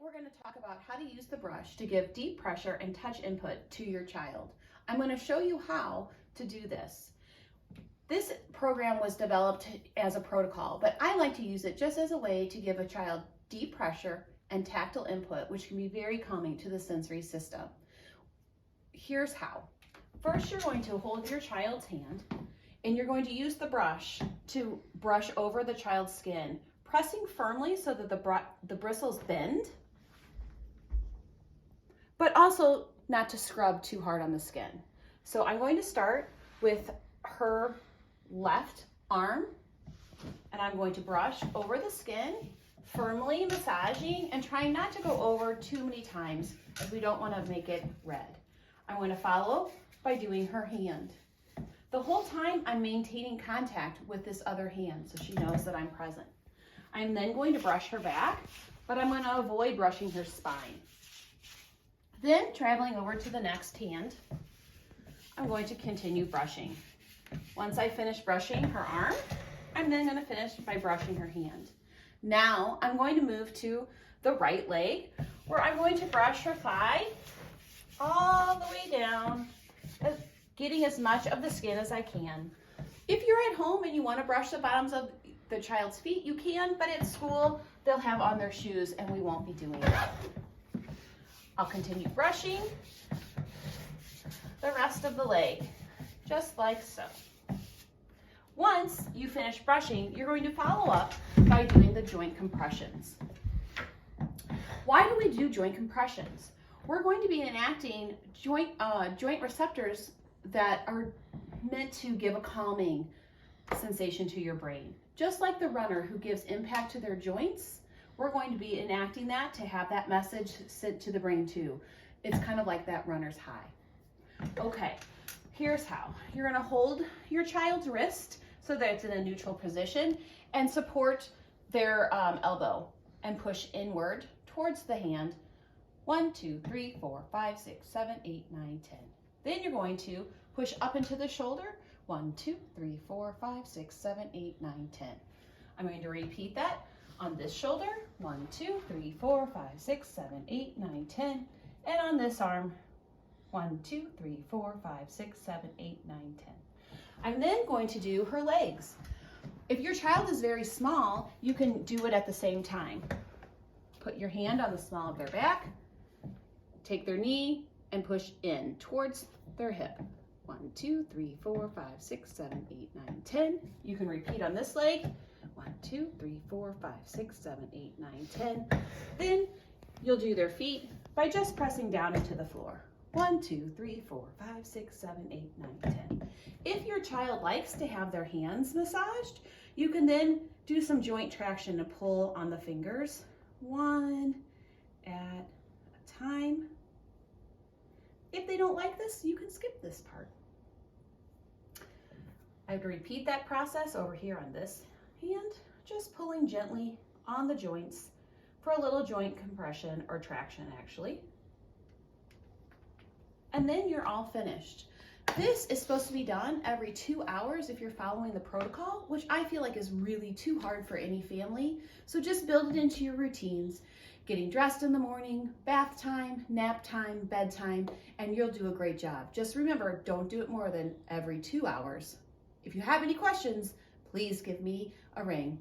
we're going to talk about how to use the brush to give deep pressure and touch input to your child. I'm going to show you how to do this. This program was developed as a protocol, but I like to use it just as a way to give a child deep pressure and tactile input, which can be very calming to the sensory system. Here's how. First, you're going to hold your child's hand and you're going to use the brush to brush over the child's skin, pressing firmly so that the bristles bend, but also not to scrub too hard on the skin. So I'm going to start with her left arm, and I'm going to brush over the skin, firmly massaging and trying not to go over too many times as we don't want to make it red. I'm going to follow by doing her hand. The whole time I'm maintaining contact with this other hand so she knows that I'm present. I'm then going to brush her back, but I'm going to avoid brushing her spine. Then traveling over to the next hand, I'm going to continue brushing. Once I finish brushing her arm, I'm then going to finish by brushing her hand. Now I'm going to move to the right leg where I'm going to brush her thigh all the way down, getting as much of the skin as I can. If you're at home and you want to brush the bottoms of the child's feet, you can, but at school they'll have on their shoes and we won't be doing it. I'll continue brushing the rest of the leg, just like so. Once you finish brushing, you're going to follow up by doing the joint compressions. Why do we do joint compressions? We're going to be enacting joint receptors that are meant to give a calming sensation to your brain. Just like the runner who gives impact to their joints, we're going to be enacting that to have that message sent to the brain too. It's kind of like that runner's high. Okay, here's how. You're going to hold your child's wrist so that it's in a neutral position and support their elbow and push inward towards the hand. 1, 2, 3, 4, 5, 6, 7, 8, 9, 10. Then you're going to push up into the shoulder. 1, 2, 3, 4, 5, 6, 7, 8, 9, 10. I'm going to repeat that on this shoulder. 1, 2, 3, 4, 5, 6, 7, 8, 9, 10. And on this arm, 1, 2, 3, 4, 5, 6, 7, 8, 9, 10. I'm then going to do her legs. If your child is very small, you can do it at the same time. Put your hand on the small of their back, take their knee, and push in towards their hip. 1, 2, 3, 4, 5, 6, 7, 8, 9, 10. You can repeat on this leg. 1, 2, 3, 4, 5, 6, 7, 8, 9, 10. Then you'll do their feet by just pressing down into the floor. 1, 2, 3, 4, 5, 6, 7, 8, 9, 10. If your child likes to have their hands massaged, you can then do some joint traction to pull on the fingers, one at a time. If they don't like this, you can skip this part. I would repeat that process over here on this hand, just pulling gently on the joints for a little joint compression or traction actually. And then you're all finished. This is supposed to be done every 2 hours if you're following the protocol, which I feel like is really too hard for any family. So just build it into your routines. Getting dressed in the morning, bath time, nap time, bedtime, and you'll do a great job. Just remember, don't do it more than every 2 hours. If you have any questions, please give me a ring.